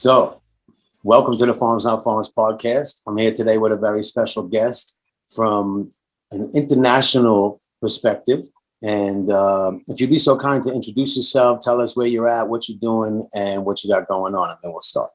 So, welcome to the Pharms Not Pharms podcast. I'm here today with a very special guest from an international perspective. And if you'd be so kind to introduce yourself, tell us where you're at, what you're doing, and what you got going on, and then we'll start.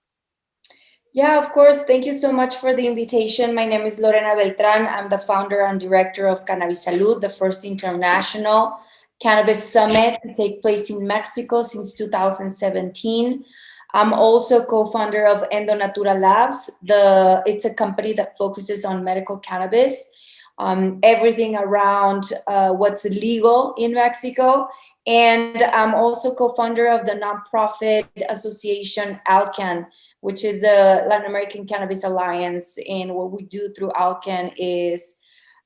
Yeah, of course. Thank you so much for the invitation. My name is Lorena Beltran. I'm the founder and director of CannabiSalud, the first international cannabis summit to take place in Mexico since 2017. I'm also co-founder of Endo Natura Labs. It's a company that focuses on medical cannabis, everything around what's legal in Mexico. And I'm also co-founder of the nonprofit association ALCAN, which is the Latin American Cannabis Alliance. And what we do through ALCAN is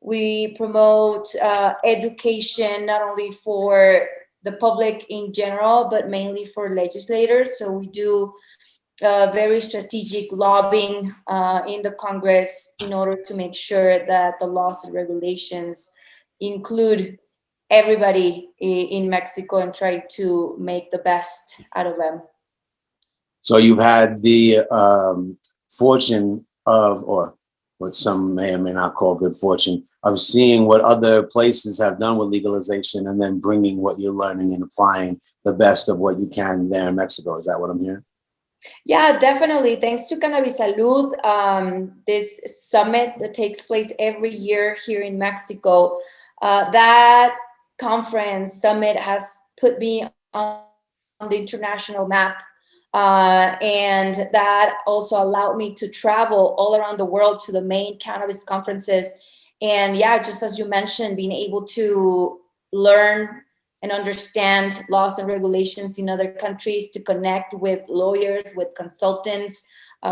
we promote education, not only for the public in general, but mainly for legislators. So we do very strategic lobbying in the Congress in order to make sure that the laws and regulations include everybody in Mexico and try to make the best out of them. So, you've had the fortune of, or what some may or may not call good fortune, of seeing what other places have done with legalization and then bringing what you're learning and applying the best of what you can there in Mexico. Is that what I'm hearing? Yeah, definitely. Thanks to CannabiSalud, this summit that takes place every year here in Mexico, that conference summit has put me on the international map. And that also allowed me to travel all around the world to the main cannabis conferences. And yeah, just as you mentioned, being able to learn and understand laws and regulations in other countries, to connect with lawyers, with consultants,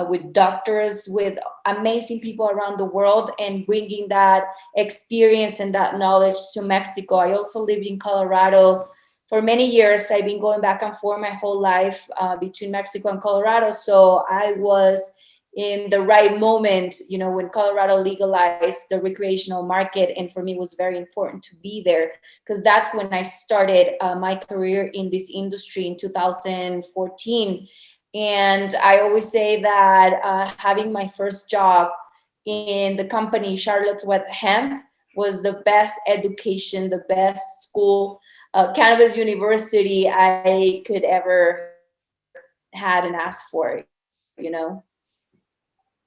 with doctors, with amazing people around the world, and bringing that experience and that knowledge to Mexico. I also lived in Colorado for many years. I've been going back and forth my whole life between Mexico and Colorado. So I was in the right moment, when Colorado legalized the recreational market. And for me, it was very important to be there because that's when I started my career in this industry in 2014. And I always say that having my first job in the company, Charlotte's Web Hemp, was the best education, the best school, cannabis university I could ever had and ask for.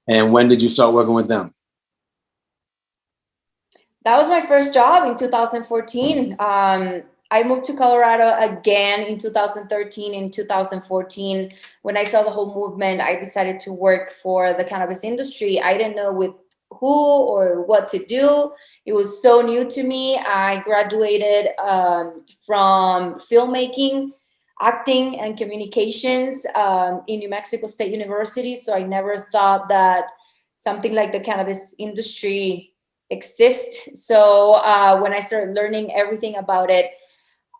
And when did you start working with them? That was my first job in 2014. I moved to Colorado again in 2013. In 2014, when I saw the whole movement, I decided to work for the cannabis industry. I didn't know with who or what to do. It was so new to me. I graduated from filmmaking, acting, and communications in New Mexico State University. So I never thought that something like the cannabis industry exist. So when I started learning everything about it,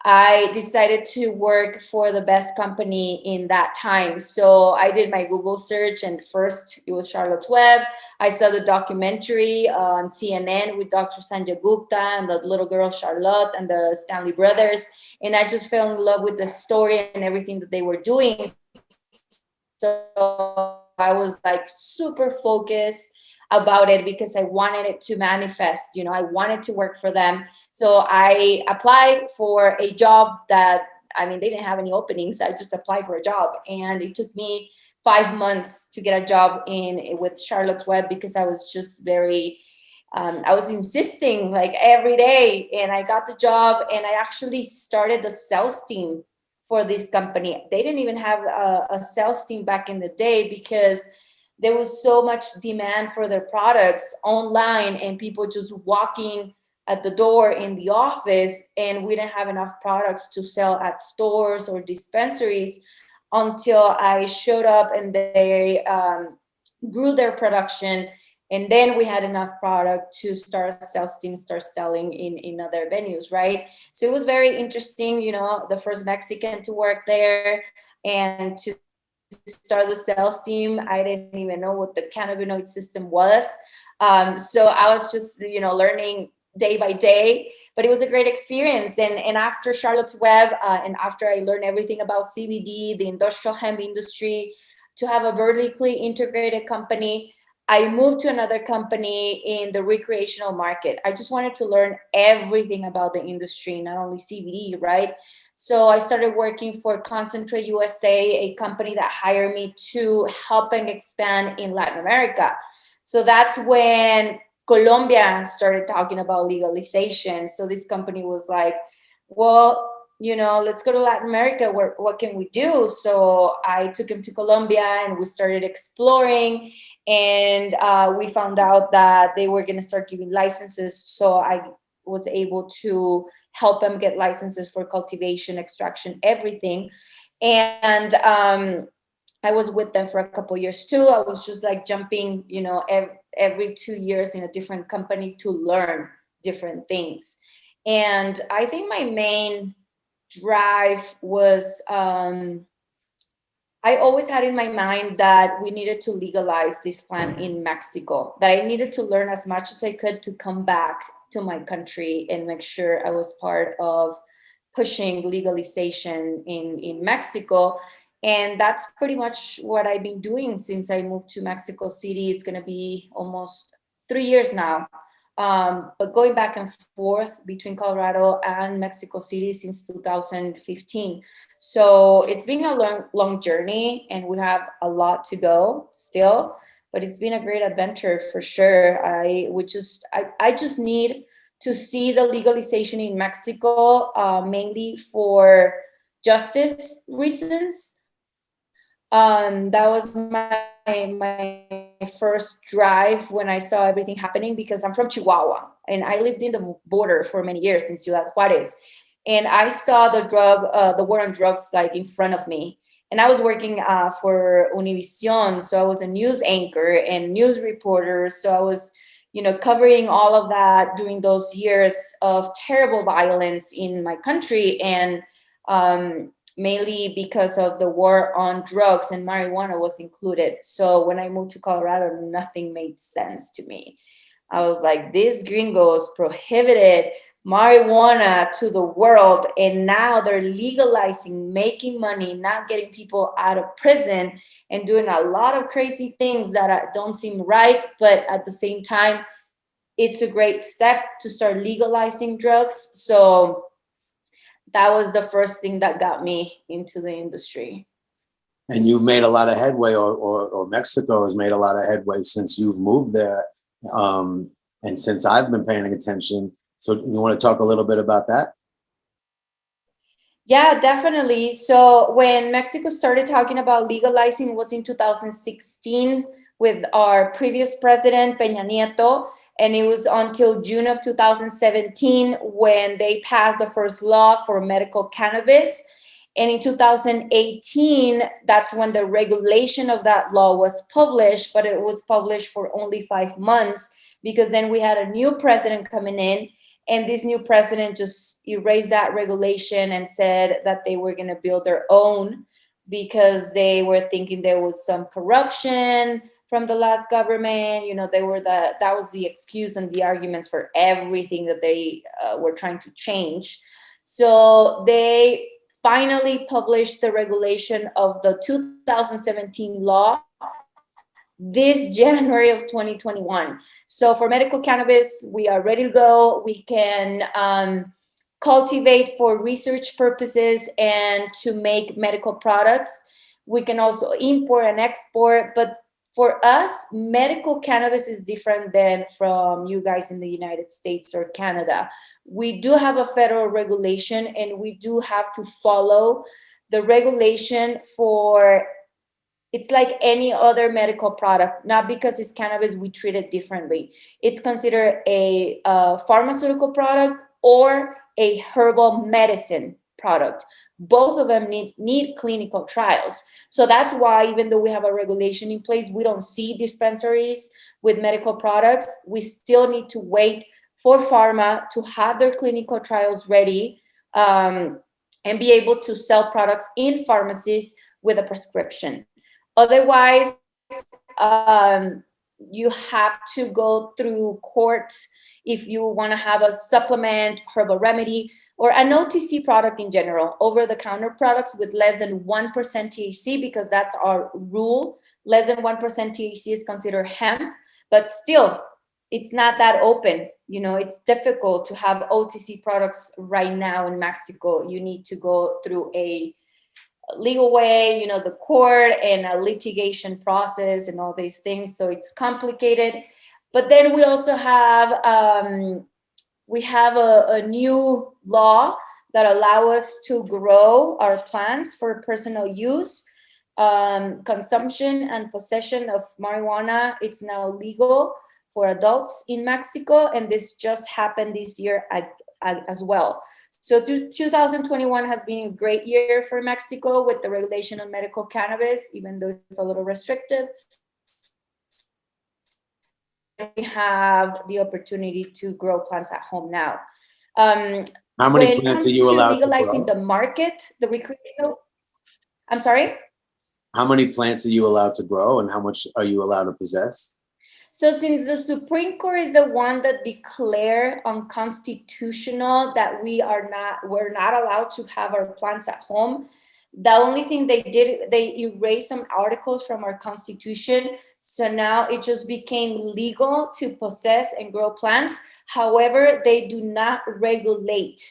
I decided to work for the best company in that time. So I did my Google search, and first it was Charlotte's Web. I saw the documentary on CNN with Dr. Sanjay Gupta and the little girl Charlotte and the Stanley brothers. And I just fell in love with the story and everything that they were doing. So I was like super focused about it because I wanted it to manifest. I wanted to work for them. So I applied for a job that, they didn't have any openings. I just applied for a job, and it took me 5 months to get a job with Charlotte's Web because I was just very, I was insisting like every day, and I got the job, and I actually started the sales team for this company. They didn't even have a sales team back in the day because there was so much demand for their products online and people just walking at the door in the office, and we didn't have enough products to sell at stores or dispensaries until I showed up and they grew their production. And then we had enough product to start a sales team, start selling in other venues, right? So it was very interesting, the first Mexican to work there and to start the sales team. I didn't even know what the cannabinoid system was. So I was just, learning day by day, but it was a great experience. And after Charlotte's Web, and after I learned everything about CBD, the industrial hemp industry, to have a vertically integrated company. I moved to another company in the recreational market. I just wanted to learn everything about the industry, not only CBD, right? So I started working for Concentrate USA, a company that hired me to help and expand in Latin America. So that's when Colombia started talking about legalization. So this company was like, well, let's go to Latin America. What can we do? So I took him to Colombia and we started exploring. And we found out that they were going to start giving licenses. So I was able to help them get licenses for cultivation, extraction, everything. And I was with them for a couple of years too. I was just like jumping, every 2 years in a different company to learn different things. And I think my main drive was I always had in my mind that we needed to legalize this plant in Mexico, that I needed to learn as much as I could to come back to my country and make sure I was part of pushing legalization in Mexico. And that's pretty much what I've been doing since I moved to Mexico City. It's going to be almost 3 years now. But going back and forth between Colorado and Mexico City since 2015. So it's been a long journey and we have a lot to go still, but it's been a great adventure for sure. I just need to see the legalization in Mexico, mainly for justice reasons. That was my first drive when I saw everything happening, because I'm from Chihuahua and I lived in the border for many years in Ciudad Juarez, and I saw the war on drugs like in front of me. And I was working for Univision, so I was a news anchor and news reporter. So I was, covering all of that during those years of terrible violence in my country, and mainly because of the war on drugs, and marijuana was included. So when I moved to Colorado, nothing made sense to me. I was like, these gringos prohibited marijuana to the world, and now they're legalizing, making money, not getting people out of prison, and doing a lot of crazy things that don't seem right. But at the same time, it's a great step to start legalizing drugs. So that was the first thing that got me into the industry. And you've made a lot of headway, or Mexico has made a lot of headway since you've moved there, and since I've been paying attention. So you want to talk a little bit about that? Yeah, definitely. So when Mexico started talking about legalizing was in 2016 with our previous president, Peña Nieto. And it was until June of 2017 when they passed the first law for medical cannabis. And in 2018, that's when the regulation of that law was published, but it was published for only 5 months, because then we had a new president coming in, and this new president just erased that regulation and said that they were going to build their own, because they were thinking there was some corruption from the last government. That was the excuse and the arguments for everything that they were trying to change. So they finally published the regulation of the 2017 law this January of 2021. So for medical cannabis, we are ready to go. We can cultivate for research purposes and to make medical products. We can also import and export, but for us, medical cannabis is different than from you guys in the United States or Canada. We do have a federal regulation, and we do have to follow the regulation for, it's like any other medical product. Not because it's cannabis, we treat it differently. It's considered a pharmaceutical product or a herbal medicine product. Both of them need clinical trials. So that's why, even though we have a regulation in place, we don't see dispensaries with medical products. We still need to wait for pharma to have their clinical trials ready, and be able to sell products in pharmacies with a prescription. Otherwise, you have to go through court if you want to have a supplement, herbal remedy, or an OTC product in general, over-the-counter products with less than 1% THC, because that's our rule. Less than 1% THC is considered hemp, but still, it's not that open. It's difficult to have OTC products right now in Mexico. You need to go through a legal way, the court and a litigation process and all these things. So it's complicated. But then we also have a new law that allow us to grow our plants for personal use. Consumption and possession of marijuana, it's now legal for adults in Mexico, and this just happened this year as well. So 2021 has been a great year for Mexico with the regulation on medical cannabis, even though it's a little restrictive. And we have the opportunity to grow plants at home now. How many plants are you allowed to legalizing grow? the market, the recreational, I'm sorry? How many plants are you allowed to grow, and how much are you allowed to possess? So since the Supreme Court is the one that declared unconstitutional that we're not allowed to have our plants at home, the only thing they did, they erased some articles from our constitution. So now it just became legal to possess and grow plants. However, they do not regulate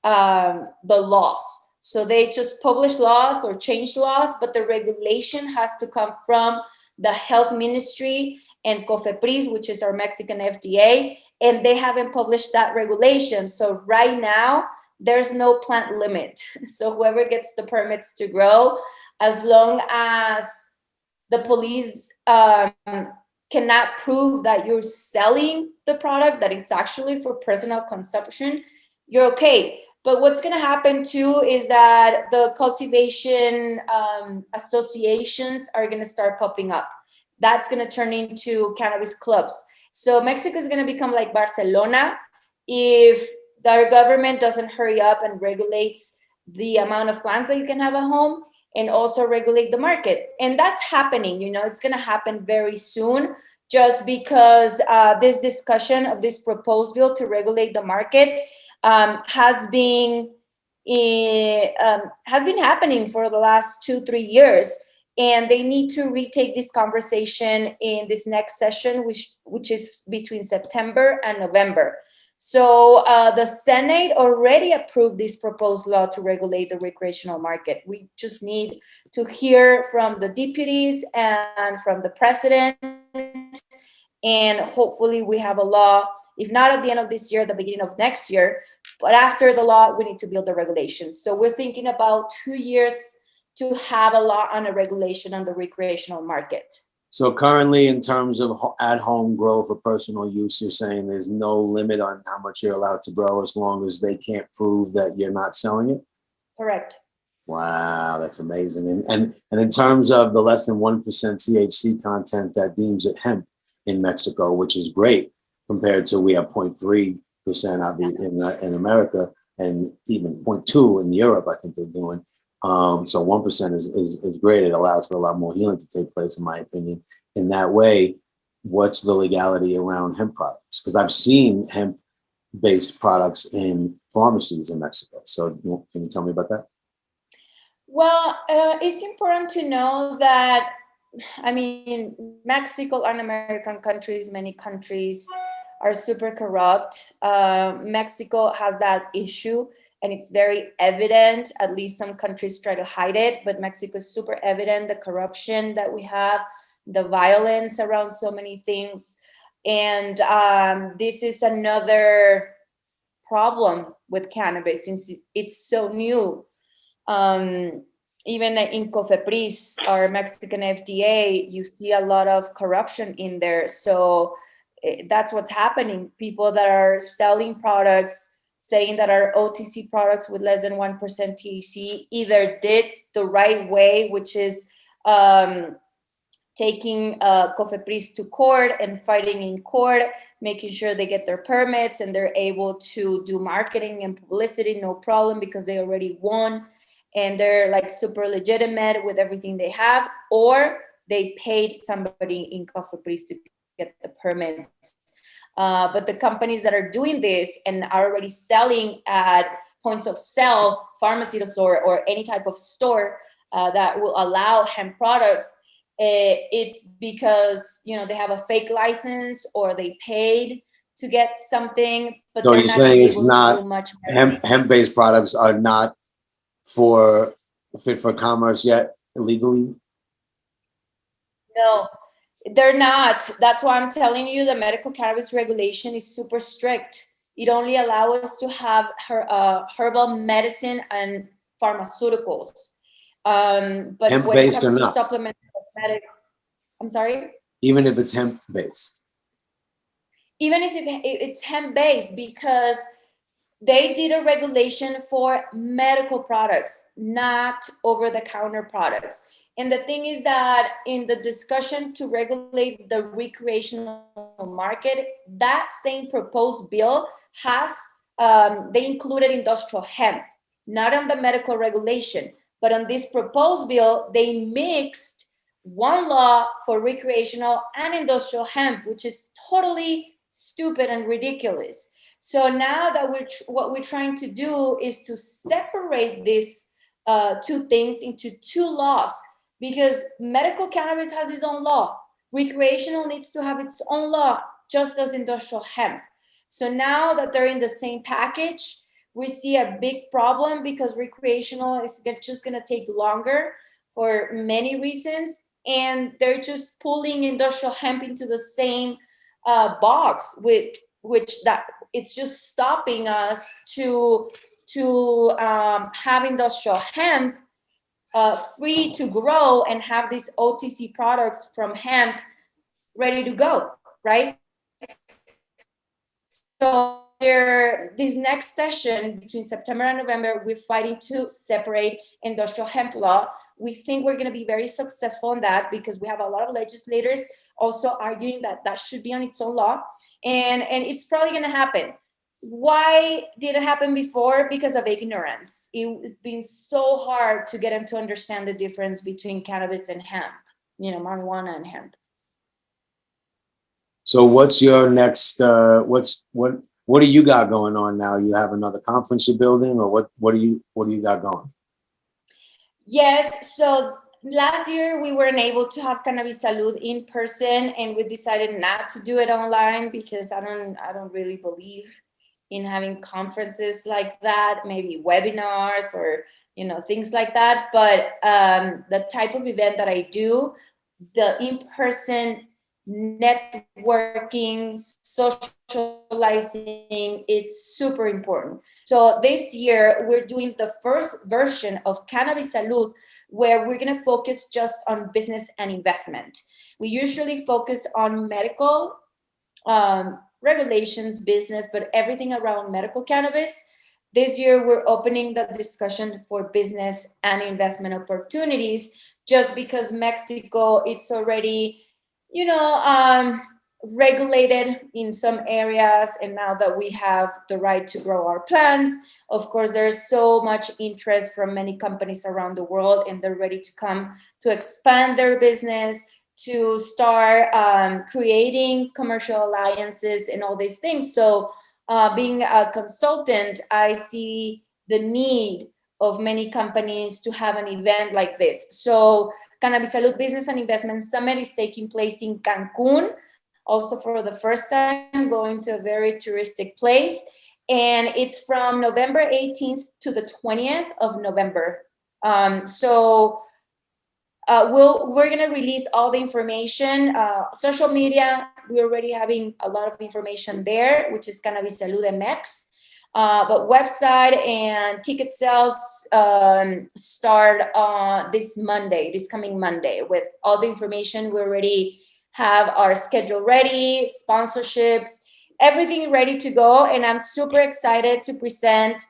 the laws. So they just publish laws or change laws, but the regulation has to come from the health ministry and COFEPRIS, which is our Mexican FDA, and they haven't published that regulation. So right now, there's no plant limit. So whoever gets the permits to grow, as long as the police cannot prove that you're selling the product, that it's actually for personal consumption, you're okay. But what's going to happen too is that the cultivation associations are going to start popping up. That's going to turn into cannabis clubs. So Mexico is going to become like Barcelona if our government doesn't hurry up and regulates the amount of plants that you can have at home and also regulate the market. And that's happening, it's going to happen very soon, just because this discussion of this proposed bill to regulate the market has been happening for the last 2-3 years. And they need to retake this conversation in this next session, which is between September and November. So the Senate already approved this proposed law to regulate the recreational market. We just need to hear from the deputies and from the president, and hopefully we have a law, if not at the end of this year, at the beginning of next year. But after the law, we need to build the regulations. So we're thinking about 2 years to have a law on a regulation on the recreational market. So currently, in terms of at-home grow for personal use, you're saying there's no limit on how much you're allowed to grow as long as they can't prove that you're not selling it? Correct. Wow, that's amazing. And in terms of the less than 1% THC content that deems it hemp in Mexico, which is great compared to we have 0.3% in America, and even 0.2 in Europe, I think they're doing. So 1% is great. It allows for a lot more healing to take place, in my opinion. In that way, what's the legality around hemp products? Because I've seen hemp-based products in pharmacies in Mexico. So can you tell me about that? Well, it's important to know that, Mexico and American countries, many countries are super corrupt. Mexico has that issue, and it's very evident. At least some countries try to hide it, but Mexico is super evident, the corruption that we have, the violence around so many things. And this is another problem with cannabis since it's so new. Even in COFEPRIS, our Mexican FDA, you see a lot of corruption in there. So that's what's happening. People that are selling products, saying that are OTC products with less than 1% THC, either did the right way, which is taking COFEPRIS to court and fighting in court, making sure they get their permits and they're able to do marketing and publicity, no problem, because they already won and they're like super legitimate with everything they have, or they paid somebody in COFEPRIS to get the permits. But the companies that are doing this and are already selling at points of sale, pharmacy store, or any type of store that will allow hemp products, it's because, you know, they have a fake license or they paid to get something, but So they're you're not going to saying be it's able to do not much more. hemp-based products are not for fit for commerce yet legally? No, they're not. That's why I'm telling you the medical cannabis regulation is super strict. It only allows us to have herbal medicine and pharmaceuticals. But when it Hemp-based or comes to not? supplement cosmetics, I'm sorry? Even if it's hemp-based. Even if it's hemp based, because they did a regulation for medical products, not over the counter products. And the thing is that in the discussion to regulate the recreational market, that same proposed bill has, they included industrial hemp, not on the medical regulation, but on this proposed bill, they mixed one law for recreational and industrial hemp, which is totally stupid and ridiculous. So now that what we're trying to do is to separate these two things into two laws, because medical cannabis has its own law, recreational needs to have its own law, just as industrial hemp. So now that they're in the same package, we see a big problem because recreational is just going to take longer for many reasons, and they're just pulling industrial hemp into the same box, with which that it's just stopping us to have industrial hemp free to grow and have these OTC products from hemp ready to go, right? So there, this next session between September and November, we're fighting to separate industrial hemp law. We think we're going to be very successful in that because we have a lot of legislators also arguing that that should be on its own law, and it's probably going to happen. Why did it happen before? Because of ignorance. It's been so hard to get them to understand the difference between cannabis and hemp, you know, marijuana and hemp. So what's your next, what do you got going on now? You have another conference you're building, or what do you got going? Yes, so last year we weren't able to have CannabiSalud in person, and we decided not to do it online because I don't really believe in having conferences like that, maybe webinars or, you know, things like that. But the type of event that I do, the in-person networking, socializing, it's super important. So this year we're doing the first version of CannabiSalud, where we're going to focus just on business and investment. We usually focus on medical regulations, business, but everything around medical cannabis. This year, we're opening the discussion for business and investment opportunities, just because Mexico, it's already, you know, regulated in some areas. And now that we have the right to grow our plants, of course, there's so much interest from many companies around the world, and they're ready to come to expand their business, to start creating commercial alliances and all these things. So being a consultant, I see the need of many companies to have an event like this. So CannabiSalud Business and Investment Summit is taking place in Cancun, also for the first time, going to a very touristic place. And it's from November 18th to the 20th of November. We're gonna release all the information. Social media, we're already having a lot of information there, which is CannabiSalud MX. But website and ticket sales start this coming Monday, with all the information. We already have our schedule ready, sponsorships, everything ready to go, and I'm super excited to present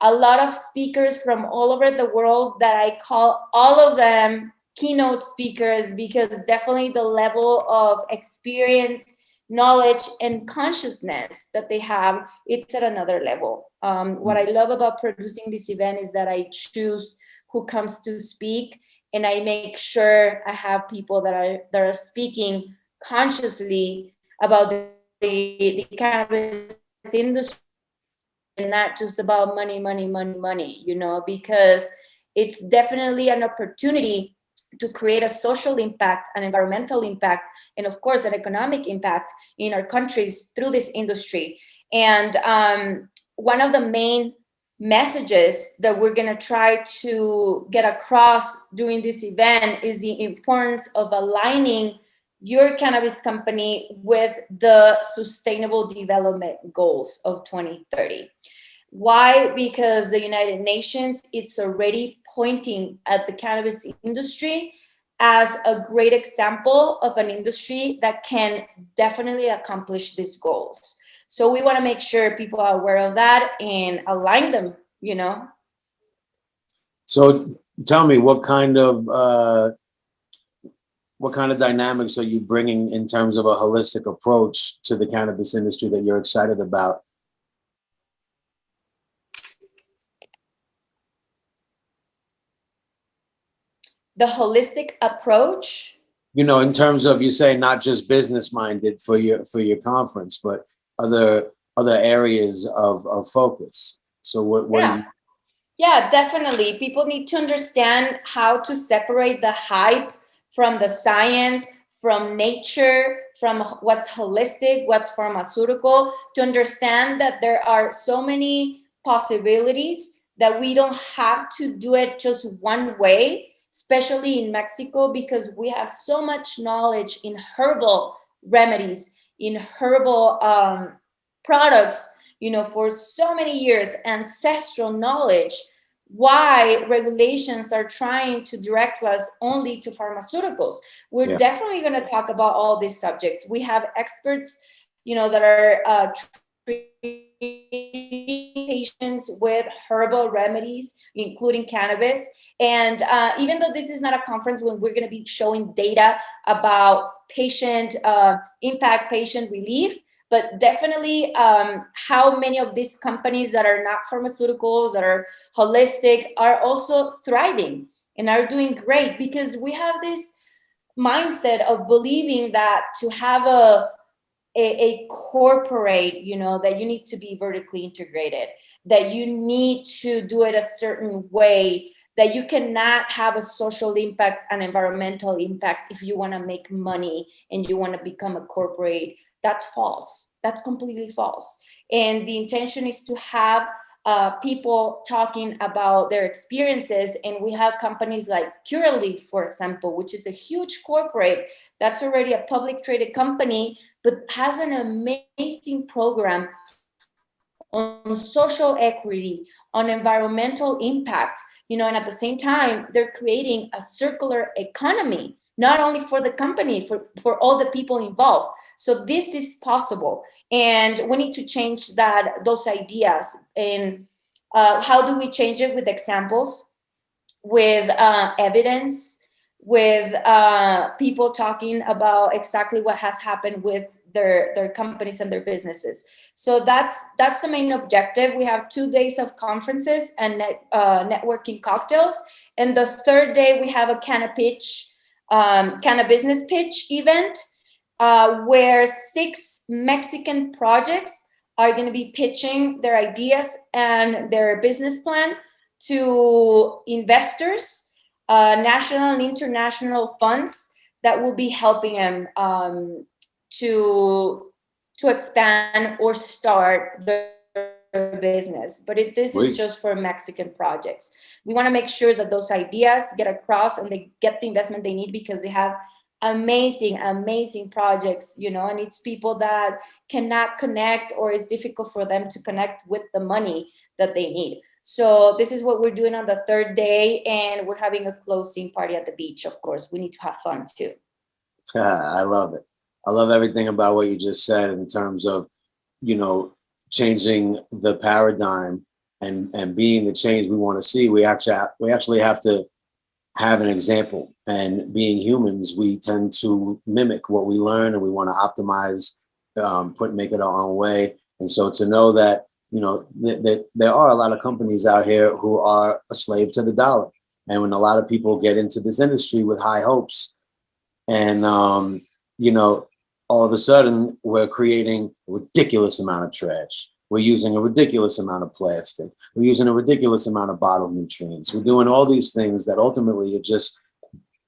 a lot of speakers from all over the world that I call all of them keynote speakers, because definitely the level of experience, knowledge, and consciousness that they have, it's at another level. What I love about producing this event is that I choose who comes to speak, and I make sure I have people that are speaking consciously about the cannabis industry, not just about money, money, money, money, you know, because it's definitely an opportunity to create a social impact, an environmental impact, and of course, an economic impact in our countries through this industry. And one of the main messages that we're going to try to get across during this event is the importance of aligning your cannabis company with the sustainable development goals of 2030. Why? Because the United Nations, it's already pointing at the cannabis industry as a great example of an industry that can definitely accomplish these goals. So we want to make sure people are aware of that and align them, you know. So tell me, what kind of dynamics are you bringing in terms of a holistic approach to the cannabis industry that you're excited about? The holistic approach. You know, in terms of, you say not just business minded for your conference, but other areas of focus. So what are Yeah. you? Yeah, definitely. People need to understand how to separate the hype from the science, from nature, from what's holistic, what's pharmaceutical, to understand that there are so many possibilities that we don't have to do it just one way, especially in Mexico, because we have so much knowledge in herbal remedies, in herbal products, you know, for so many years, ancestral knowledge. Why regulations are trying to direct us only to pharmaceuticals. We're Yeah. definitely going to talk about all these subjects. We have experts, you know, that are treating patients with herbal remedies, including cannabis. And even though this is not a conference when we're going to be showing data about patient impact, patient relief, but definitely how many of these companies that are not pharmaceuticals, that are holistic, are also thriving and are doing great, because we have this mindset of believing that to have a corporate, you know, that you need to be vertically integrated, that you need to do it a certain way, that you cannot have a social impact and environmental impact if you want to make money and you want to become a corporate. That's false. That's completely false. And the intention is to have people talking about their experiences. And we have companies like Curaleaf, for example, which is a huge corporate that's already a public traded company, but has an amazing program on social equity, on environmental impact, you know, and at the same time, they're creating a circular economy, not only for the company, for all the people involved. So this is possible. And we need to change those ideas. And how do we change it? With examples, with evidence, with people talking about exactly what has happened with their companies and their businesses. So that's the main objective. We have 2 days of conferences and networking cocktails, and the third day we have a Canna business pitch event, where 6 Mexican projects are going to be pitching their ideas and their business plan to investors, national and international funds that will be helping them to expand or start their business. But this is Wait. just for Mexican projects. We want to make sure that those ideas get across and they get the investment they need, because they have amazing projects, you know, and it's people that cannot connect, or it's difficult for them to connect with the money that they need. So this is what we're doing on the third day, and we're having a closing party at the beach. Of course, we need to have fun too. I love it. I love everything about what you just said in terms of, you know, changing the paradigm and being the change we want to see. We actually have to have an example. And being humans, we tend to mimic what we learn, and we want to optimize, make it our own way. And so to know that, you know, there are a lot of companies out here who are a slave to the dollar. And when a lot of people get into this industry with high hopes, and you know, all of a sudden we're creating a ridiculous amount of trash. We're using a ridiculous amount of plastic. We're using a ridiculous amount of bottled nutrients. We're doing all these things that ultimately are just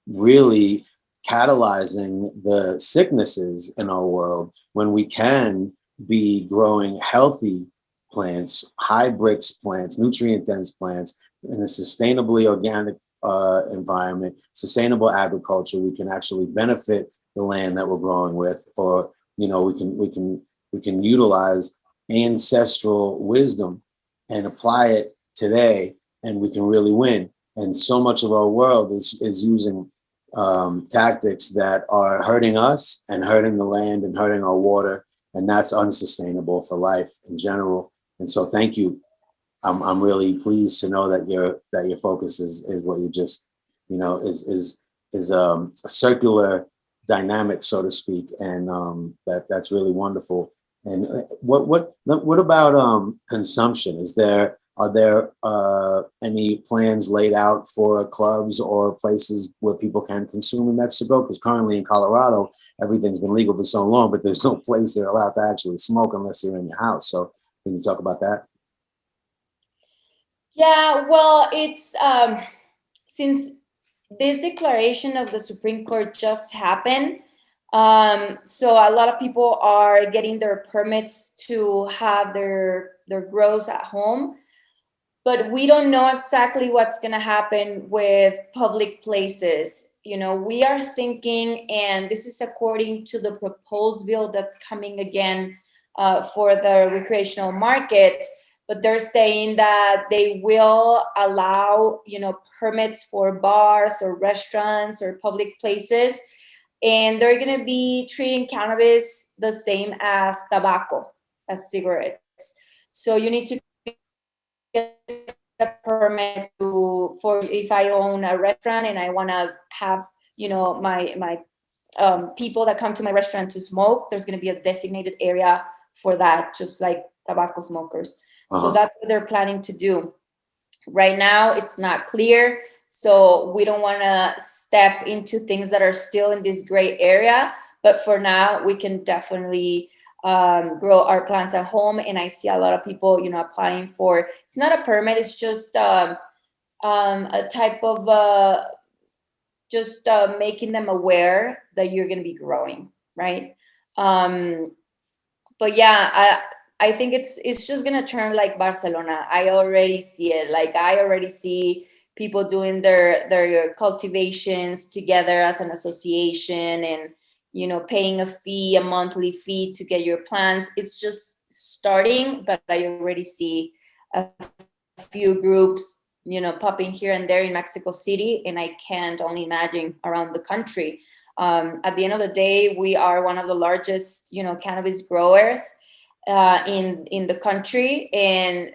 really catalyzing the sicknesses in our world when we can be growing healthy plants, high bricks plants, nutrient dense plants in a sustainably organic environment, sustainable agriculture. We can actually benefit the land that we're growing with, or we can utilize ancestral wisdom and apply it today, and we can really win. And so much of our world is using tactics that are hurting us and hurting the land and hurting our water, and that's unsustainable for life in general. And so, thank you. I'm really pleased to know that your focus is what you just, is a circular dynamic, so to speak, and that's really wonderful. And what about consumption? Are there any plans laid out for clubs or places where people can consume in Mexico? Because currently in Colorado, everything's been legal for so long, but there's no place you're allowed to actually smoke unless you're in your house. So can you talk about that? Yeah, well, it's since this declaration of the Supreme Court just happened, so a lot of people are getting their permits to have their grows at home, but we don't know exactly what's going to happen with public places. We are thinking, and this is according to the proposed bill that's coming again for the recreational market, but they're saying that they will allow, permits for bars or restaurants or public places, and they're going to be treating cannabis the same as tobacco, as cigarettes. So you need to get a permit for if I own a restaurant and I want to have, my people that come to my restaurant to smoke. There's going to be a designated area for that, just like tobacco smokers. So that's what they're planning to do. Right now, it's not clear. So we don't want to step into things that are still in this gray area. But for now, we can definitely grow our plants at home. And I see a lot of people, applying for, it's not a permit, it's just a type of just making them aware that you're going to be growing, right? Um, but yeah, I think it's just gonna turn like Barcelona. I already see it. Like I already see people doing their cultivations together as an association, and paying a fee, a monthly fee to get your plants. It's just starting, but I already see a few groups, popping here and there in Mexico City, and I can't only imagine around the country. At the end of the day, we are one of the largest, cannabis growers in the country, and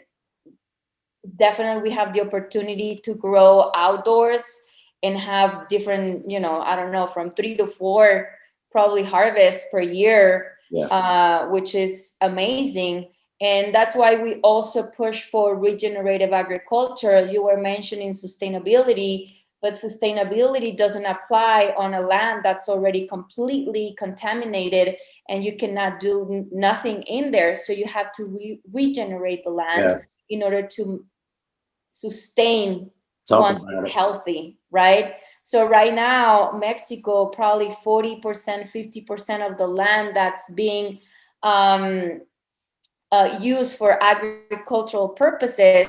definitely we have the opportunity to grow outdoors and have different, I don't know, from 3 to 4 probably harvests per year, which is amazing. And that's why we also push for regenerative agriculture. You were mentioning sustainability, but sustainability doesn't apply on a land that's already completely contaminated and you cannot do nothing in there. So you have to regenerate the land in order to sustain once it's healthy, right? So right now, Mexico, probably 40%, 50% of the land that's being used for agricultural purposes,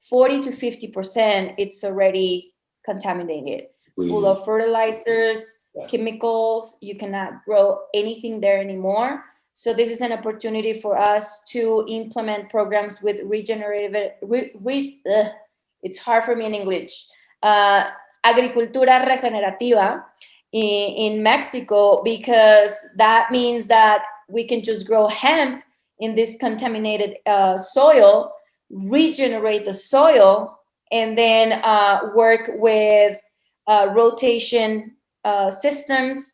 40 to 50%, it's already contaminated, full of fertilizers, chemicals. You cannot grow anything there anymore. So this is an opportunity for us to implement programs with regenerative, it's hard for me in English, agricultura regenerativa in Mexico, because that means that we can just grow hemp in this contaminated soil, regenerate the soil, and then work with rotation systems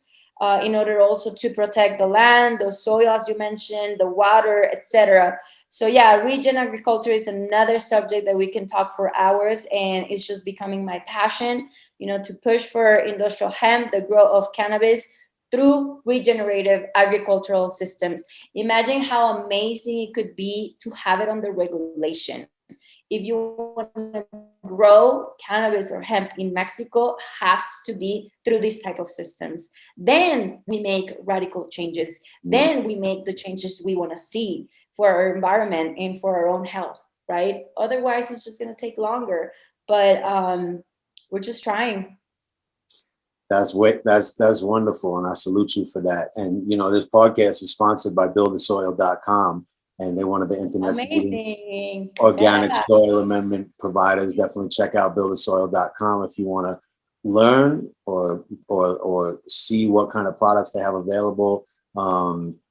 in order also to protect the land, the soil, as you mentioned, the water, etc. So yeah, regen agriculture is another subject that we can talk for hours, and it's just becoming my passion, to push for industrial hemp, the growth of cannabis through regenerative agricultural systems. Imagine how amazing it could be to have it under regulation. If you want to grow cannabis or hemp in Mexico, has to be through these type of systems. Then we make radical changes. Then Mm. we make the changes we want to see for our environment and for our own health, right? Otherwise, it's just going to take longer. But we're just trying. That's wonderful, and I salute you for that. And this podcast is sponsored by buildthesoil.com, and they're one of the internet's leading Amazing. organic Yeah. soil amendment providers. Definitely check out buildthesoil.com if you want to learn or see what kind of products they have available.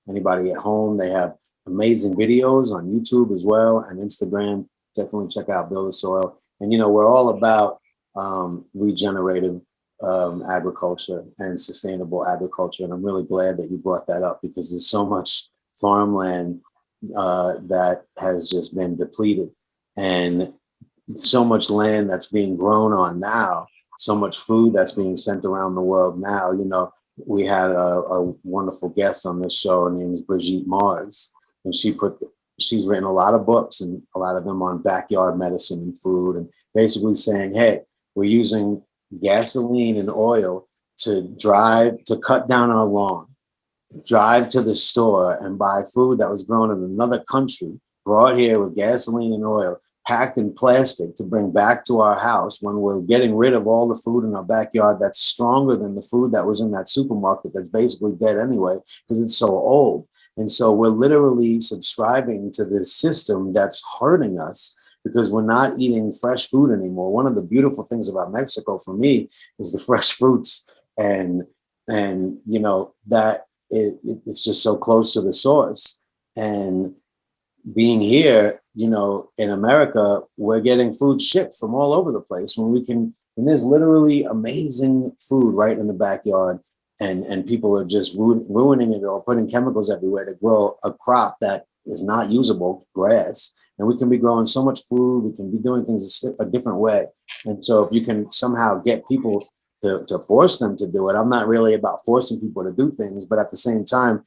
Anybody at home, they have amazing videos on YouTube as well and Instagram. Definitely check out Build the Soil. And we're all about regenerative agriculture and sustainable agriculture. And I'm really glad that you brought that up, because there's so much farmland that has just been depleted, and so much land that's being grown on now, so much food that's being sent around the world now. We had a wonderful guest on this show. Her name is Brigitte Mars, and she's written a lot of books, and a lot of them on backyard medicine and food, and basically saying, hey, we're using gasoline and oil to cut down our lawn, drive to the store and buy food that was grown in another country, brought here with gasoline and oil, packed in plastic to bring back to our house, when we're getting rid of all the food in our backyard that's stronger than the food that was in that supermarket that's basically dead anyway because it's so old. And so we're literally subscribing to this system that's hurting us because we're not eating fresh food anymore. One of the beautiful things about Mexico for me is the fresh fruits, and that it's just so close to the source. And being here, in America, we're getting food shipped from all over the place when there's literally amazing food right in the backyard, and people are just ruining it or putting chemicals everywhere to grow a crop that is not usable, grass. And we can be growing so much food, we can be doing things a different way. And so if you can somehow get people to force them to do it, I'm not really about forcing people to do things, but at the same time,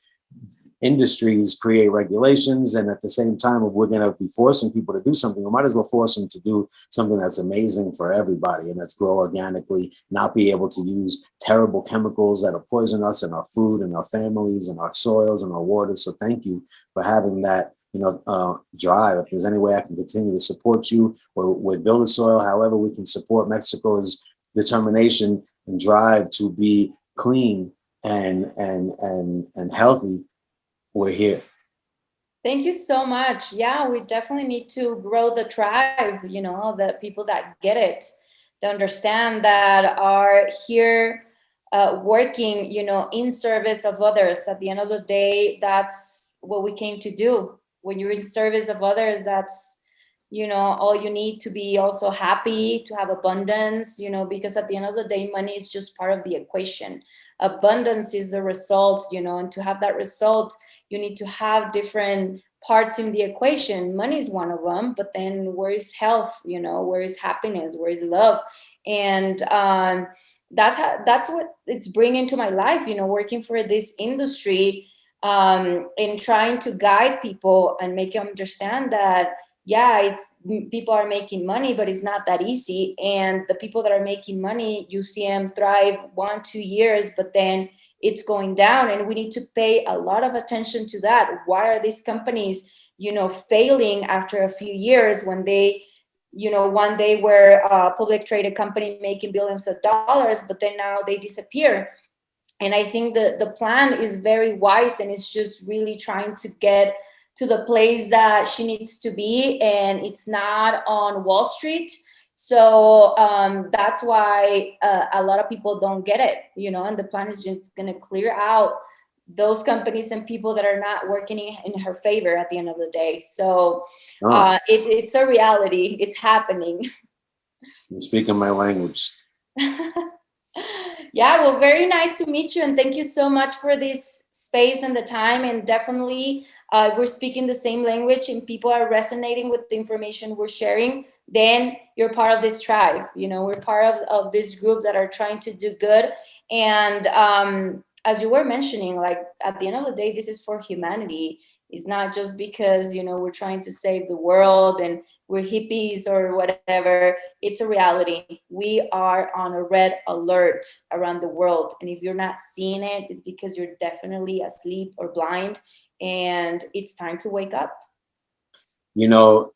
industries create regulations, and at the same time, if we're going to be forcing people to do something, we might as well force them to do something that's amazing for everybody, and that's grow organically, not be able to use terrible chemicals that'll poison us and our food and our families and our soils and our waters. So thank you for having that drive. If there's any way I can continue to support you or with Build the Soil, however we can support Mexico's determination and drive to be clean and healthy, we're here. Thank you so much. Yeah, we definitely need to grow the tribe, the people that get it, that understand, that are here working, in service of others. At the end of the day, that's what we came to do. When you're in service of others, that's, all you need to be also happy, to have abundance, because at the end of the day, money is just part of the equation. Abundance is the result, and to have that result, you need to have different parts in the equation. Money is one of them, but then where is health? Where is happiness? Where is love? And that's what it's bringing to my life. Working for this industry, and trying to guide people and make them understand that, yeah, it's people are making money, but it's not that easy. And the people that are making money, you see them thrive 1-2 years, but then it's going down, and we need to pay a lot of attention to that. Why are these companies failing after a few years, when they one day were a public traded company making billions of dollars, but then now they disappear? And I think the plan is very wise, and it's just really trying to get to the place that she needs to be, and it's not on Wall Street. So that's why a lot of people don't get it, and the plan is just going to clear out those companies and people that are not working in her favor at the end of the day. So it's a reality. It's happening. You're speaking my language. Yeah, well, very nice to meet you, and thank you so much for this space and the time. And definitely, if we're speaking the same language and people are resonating with the information we're sharing, then you're part of this tribe. We're part of this group that are trying to do good. And as you were mentioning, like at the end of the day, this is for humanity. It's not just because, we're trying to save the world and we're hippies or whatever. It's a reality. We are on a red alert around the world. And if you're not seeing it, it's because you're definitely asleep or blind, and it's time to wake up. You know,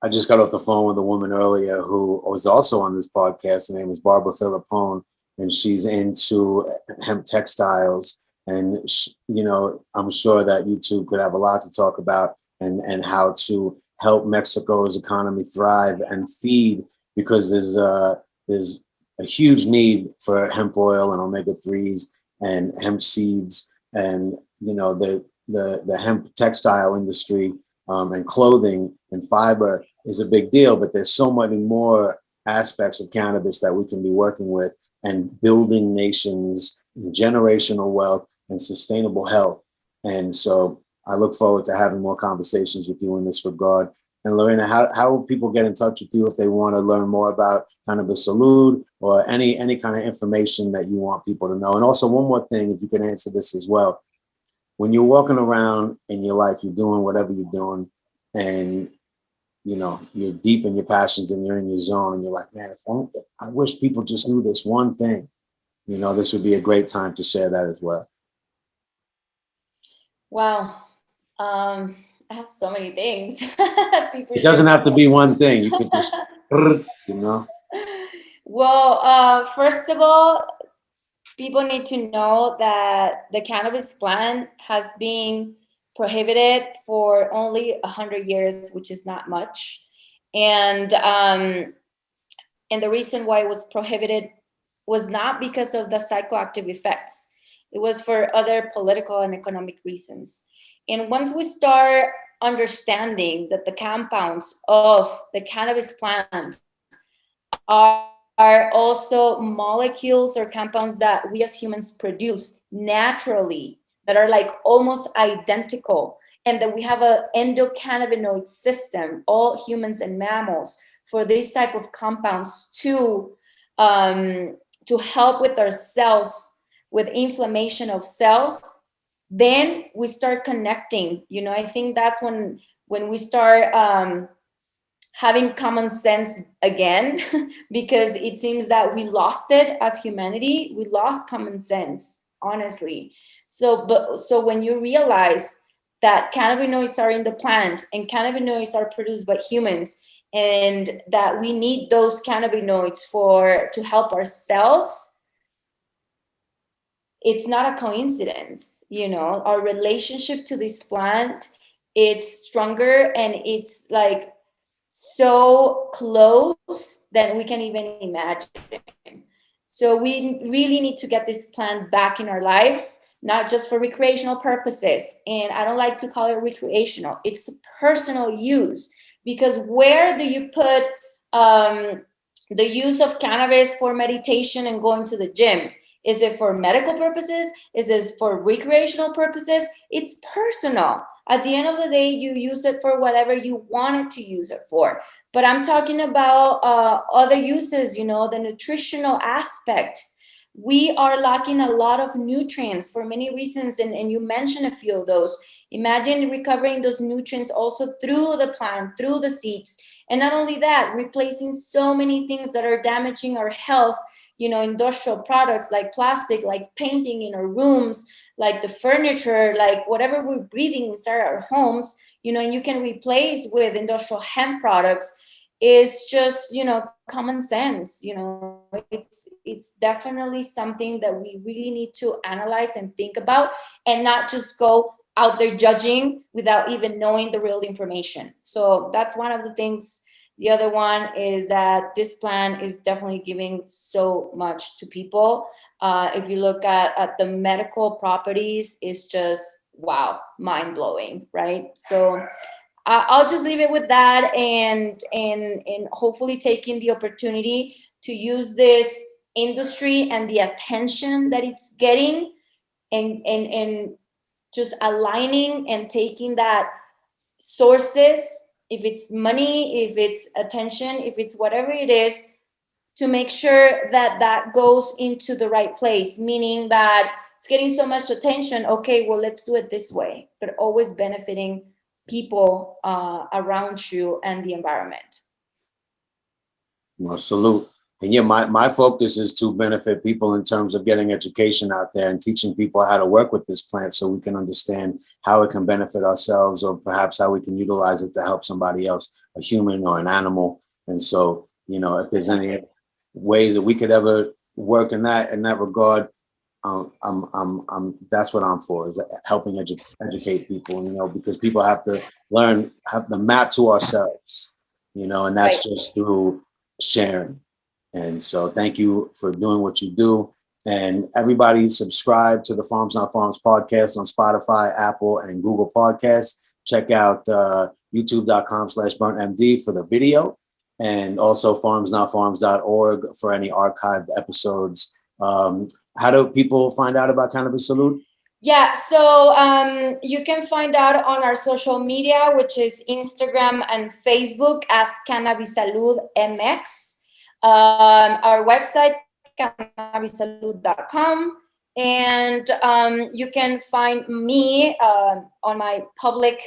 I just got off the phone with a woman earlier who was also on this podcast. Her name is Barbara Philippone, and she's into hemp textiles. And I'm sure that you two could have a lot to talk about, and how to help Mexico's economy thrive and feed, because there's a huge need for hemp oil and omega 3s and hemp seeds, and the hemp textile industry, and clothing and fiber is a big deal, but there's so many more aspects of cannabis that we can be working with and building nations, generational wealth, and sustainable health. And so I look forward to having more conversations with you in this regard. And Lorena, how will people get in touch with you if they want to learn more about CannabiSalud or any kind of information that you want people to know? And also one more thing, if you can answer this as well. When you're walking around in your life, you're doing whatever you're doing, and you're deep in your passions and you're in your zone, and you're like, man, I wish people just knew this one thing. This would be a great time to share that as well. Wow. I have so many things. People It should doesn't have to be know. one thing. You could just, you know. Well, first of all, people need to know that the cannabis plant has been prohibited for only 100 years, which is not much. And and the reason why it was prohibited was not because of the psychoactive effects. It was for other political and economic reasons. And once we start understanding that the compounds of the cannabis plant are also molecules or compounds that we as humans produce naturally, that are like almost identical, and that we have an endocannabinoid system, all humans and mammals, for these type of compounds to help with our cells, with inflammation of cells. Then we start connecting. I think that's when we start having common sense again, because it seems that we lost it as humanity. We lost common sense, honestly. So when you realize that cannabinoids are in the plant and cannabinoids are produced by humans, and that we need those cannabinoids to help our cells, it's not a coincidence. Our relationship to this plant, it's stronger, and it's like so close that we can even imagine. So we really need to get this plant back in our lives, not just for recreational purposes. And I don't like to call it recreational, it's personal use. Because where do you put the use of cannabis for meditation and going to the gym? Is it for medical purposes? Is it for recreational purposes? It's personal. At the end of the day, you use it for whatever you wanted to use it for. But I'm talking about other uses, the nutritional aspect. We are lacking a lot of nutrients for many reasons, and you mentioned a few of those. Imagine recovering those nutrients also through the plant, through the seeds. And not only that, replacing so many things that are damaging our health, industrial products like plastic, like painting in our rooms, like the furniture, like whatever we're breathing inside our homes, and you can replace with industrial hemp products. Is just, common sense. It's definitely something that we really need to analyze and think about, and not just go out there judging without even knowing the real information. So that's one of the things. The other one is that this plan is definitely giving so much to people. If you look at the medical properties, it's just, wow, mind blowing, right? So I'll just leave it with that, and hopefully taking the opportunity to use this industry and the attention that it's getting, and just aligning and taking that sources, if it's money, if it's attention, if it's whatever it is, to make sure that that goes into the right place, meaning that it's getting so much attention. Okay, well, let's do it this way, but always benefiting people around you and the environment. Well, salute. And yeah, my focus is to benefit people in terms of getting education out there and teaching people how to work with this plant so we can understand how it can benefit ourselves or perhaps how we can utilize it to help somebody else, a human or an animal. And so, if there's any ways that we could ever work in that regard, that's what I'm for, is helping educate people, because people have to have the map to ourselves, and that's Right. just through sharing. And so thank you for doing what you do. And everybody subscribe to the Pharms Not Farms podcast on Spotify, Apple, and Google Podcasts. Check out youtube.com/BURNTmd for the video, and also pharmsnotfarms.org for any archived episodes. How do people find out about CannabiSalud? Yeah, so you can find out on our social media, which is Instagram and Facebook as CannabiSalud MX. Our website, CannabiSalud.com. And you can find me on my public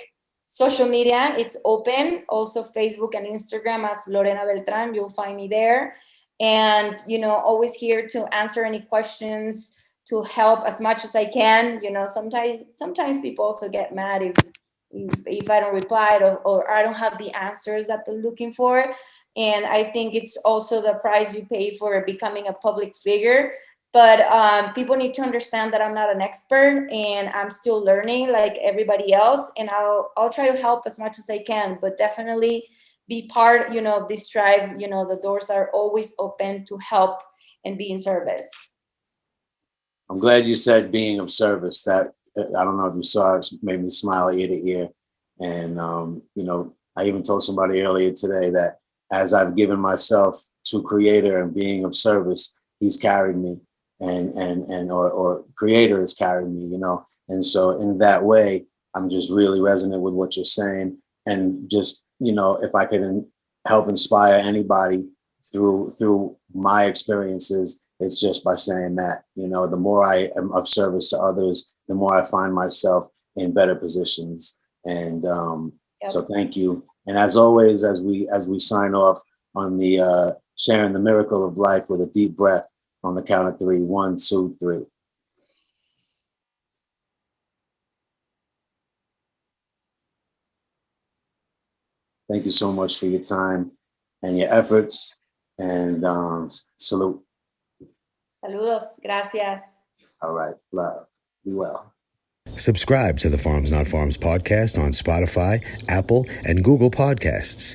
social media. It's open, also Facebook and Instagram as Lorena Beltran. You'll find me there. And, always here to answer any questions, to help as much as I can. Sometimes people also get mad if I don't reply or I don't have the answers that they're looking for. And I think it's also the price you pay for becoming a public figure. But people need to understand that I'm not an expert and I'm still learning like everybody else. And I'll try to help as much as I can, but definitely be part, of this tribe. The doors are always open to help and be in service. I'm glad you said being of service. That, I don't know if you saw it, made me smile ear to ear. And I even told somebody earlier today that as I've given myself to Creator and being of service, He's carried me, or Creator has carried me. And so in that way, I'm just really resonant with what you're saying, and just if I could help inspire anybody through my experiences, it's just by saying that, the more I am of service to others, the more I find myself in better positions. And so thank you. And as always, as we sign off on the sharing the miracle of life with a deep breath on the count of 3. 1, 2, 3. Thank you so much for your time and your efforts. And salute. Saludos. Gracias. All right. Love. Be well. Subscribe to the Pharms Not Farms podcast on Spotify, Apple, and Google Podcasts.